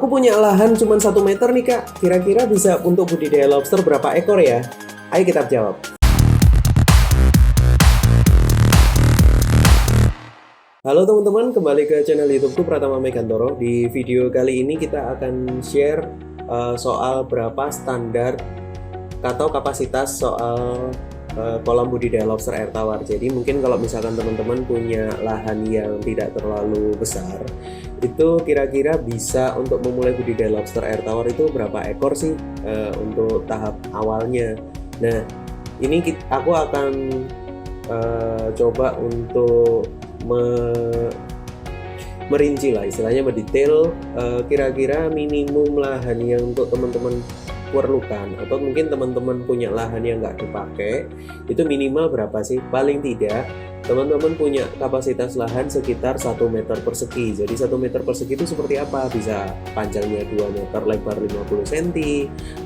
Aku punya lahan cuma 1 meter nih Kak. Kira-kira bisa untuk budidaya lobster berapa ekor ya? Ayo kita jawab. Halo teman-teman, kembali ke channel YouTubeku Pratama Megantoro. Di video kali ini kita akan share soal berapa standar atau kapasitas soal kolam budidaya lobster air tawar. Jadi mungkin kalau misalkan teman-teman punya lahan yang tidak terlalu besar, itu kira-kira bisa untuk memulai budidaya lobster air tawar itu berapa ekor sih untuk tahap awalnya. Nah, ini aku akan coba untuk merinci lah, istilahnya mendetail kira-kira minimum lahan yang untuk teman-teman perlukan, atau mungkin teman-teman punya lahan yang nggak dipakai itu minimal berapa sih. Paling tidak teman-teman punya kapasitas lahan sekitar 1 meter persegi. Jadi 1 meter persegi itu seperti apa? Bisa panjangnya 2 meter, lebar 50 cm,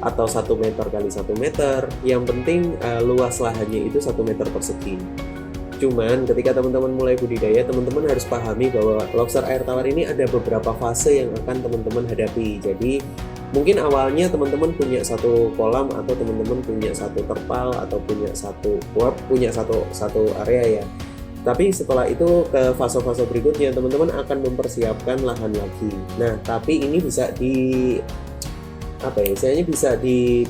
atau 1 meter kali 1 meter. Yang penting luas lahannya itu 1 meter persegi. Cuman ketika teman-teman mulai budidaya, teman-teman harus pahami bahwa lobster air tawar ini ada beberapa fase yang akan teman-teman hadapi. Jadi mungkin awalnya teman-teman punya satu kolam, atau teman-teman punya satu terpal, atau punya satu warp, punya satu area ya. Tapi setelah itu ke fase-fase berikutnya teman-teman akan mempersiapkan lahan lagi. Nah, tapi ini bisa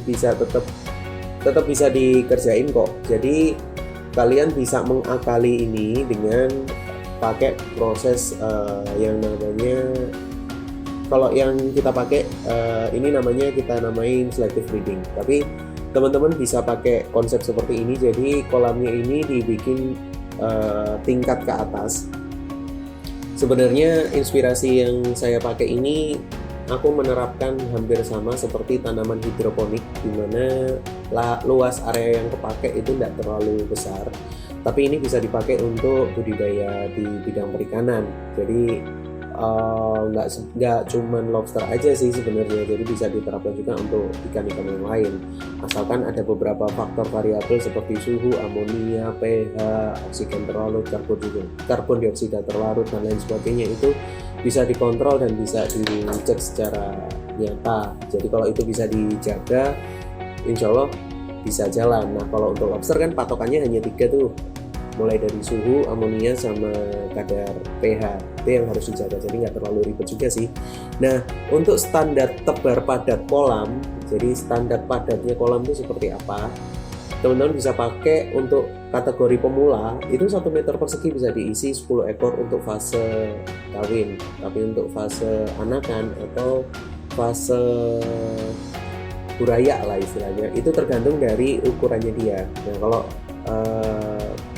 bisa tetap bisa dikerjain kok. Jadi kalian bisa mengakali ini dengan pakai proses yang namanya, kalau yang kita pakai ini namanya, kita namain selective breeding. Tapi teman-teman bisa pakai konsep seperti ini. Jadi kolamnya ini dibikin tingkat ke atas. Sebenarnya inspirasi yang saya pakai ini, aku menerapkan hampir sama seperti tanaman hidroponik, di mana luas area yang kepakai itu tidak terlalu besar, tapi ini bisa dipakai untuk budidaya di bidang perikanan. Jadi nggak cuman lobster aja sih sebenarnya, jadi bisa diterapkan juga untuk ikan-ikan yang lain, asalkan ada beberapa faktor variabel seperti suhu, amonia, pH, oksigen terlarut, karbon dioksida terlarut, dan lain sebagainya. Itu bisa dikontrol dan bisa dicek secara nyata. Jadi kalau itu bisa dijaga, insya Allah bisa jalan. Nah, kalau untuk lobster kan patokannya hanya 3 tuh, mulai dari suhu, amonia, sama kadar pH. Itu yang harus dijaga, jadi nggak terlalu ribet juga sih. Nah, untuk standar tebar padat kolam, jadi standar padatnya kolam itu seperti apa, teman-teman bisa pakai untuk kategori pemula. Itu 1 meter persegi bisa diisi 10 ekor untuk fase kawin. Tapi untuk fase anakan atau fase buraya lah istilahnya, itu tergantung dari ukurannya dia. Nah, kalau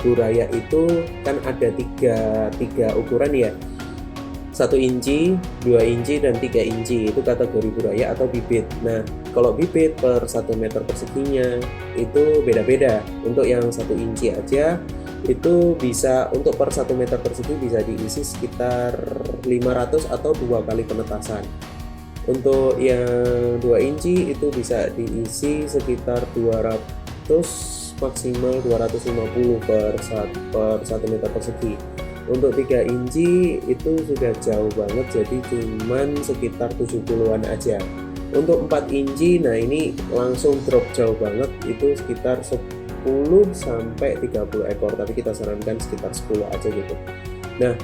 buraya itu kan ada tiga ukuran ya, 1 inci, 2 inci, dan 3 inci. Itu kategori buraya atau bibit. Nah, kalau bibit per 1 meter perseginya itu beda-beda. Untuk yang 1 inci aja itu bisa, untuk per 1 meter persegi bisa diisi sekitar 500 atau 2 kali penetasan. Untuk yang 2 inci itu bisa diisi sekitar 200, maksimal 250 per 1 meter persegi. Untuk 3 inci itu sudah jauh banget, jadi cuman sekitar 70-an aja. Untuk 4 inci, nah ini langsung drop jauh banget, itu sekitar 10 sampai 30 ekor, tapi kita sarankan sekitar 10 aja gitu. Nah,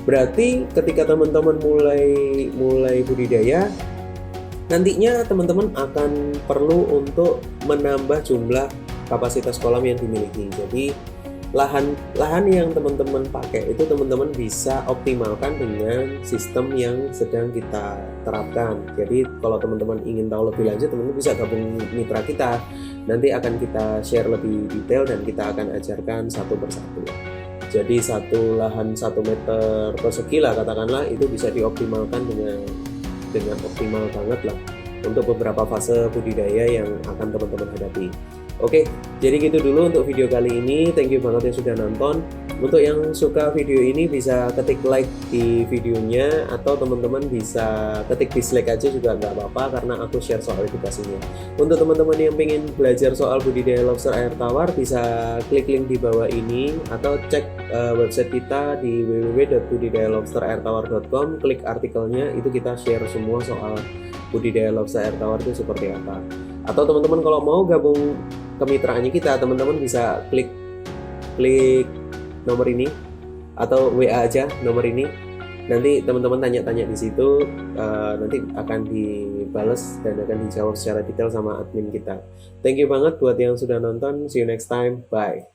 berarti ketika teman-teman mulai budidaya, nantinya teman-teman akan perlu untuk menambah jumlah kapasitas kolam yang dimiliki. Jadi lahan yang teman-teman pakai itu teman-teman bisa optimalkan dengan sistem yang sedang kita terapkan. Jadi kalau teman-teman ingin tahu lebih lanjut, teman-teman bisa gabung mitra kita. Nanti akan kita share lebih detail dan kita akan ajarkan satu persatu. Jadi satu lahan 1 meter persegi lah katakanlah, itu bisa dioptimalkan dengan optimal banget lah untuk beberapa fase budidaya yang akan teman-teman hadapi. Oke, jadi gitu dulu untuk video kali ini. Thank you banget yang sudah nonton. Untuk yang suka video ini bisa ketik like di videonya, atau teman-teman bisa ketik dislike aja juga nggak apa-apa karena aku share soal edukasinya. Untuk teman-teman yang pengen belajar soal budidaya lobster air tawar bisa klik link di bawah ini, atau cek website kita di www.budidayalobsterairtawar.com, klik artikelnya, itu kita share semua soal budidaya lobster air tawar itu seperti apa. Atau teman-teman kalau mau gabung kemitraannya kita, teman-teman bisa klik nomor ini atau WA aja nomor ini. Nanti teman-teman tanya-tanya di situ, nanti akan dibales dan akan dijawab secara detail sama admin kita. Thank you banget buat yang sudah nonton. See you next time. Bye.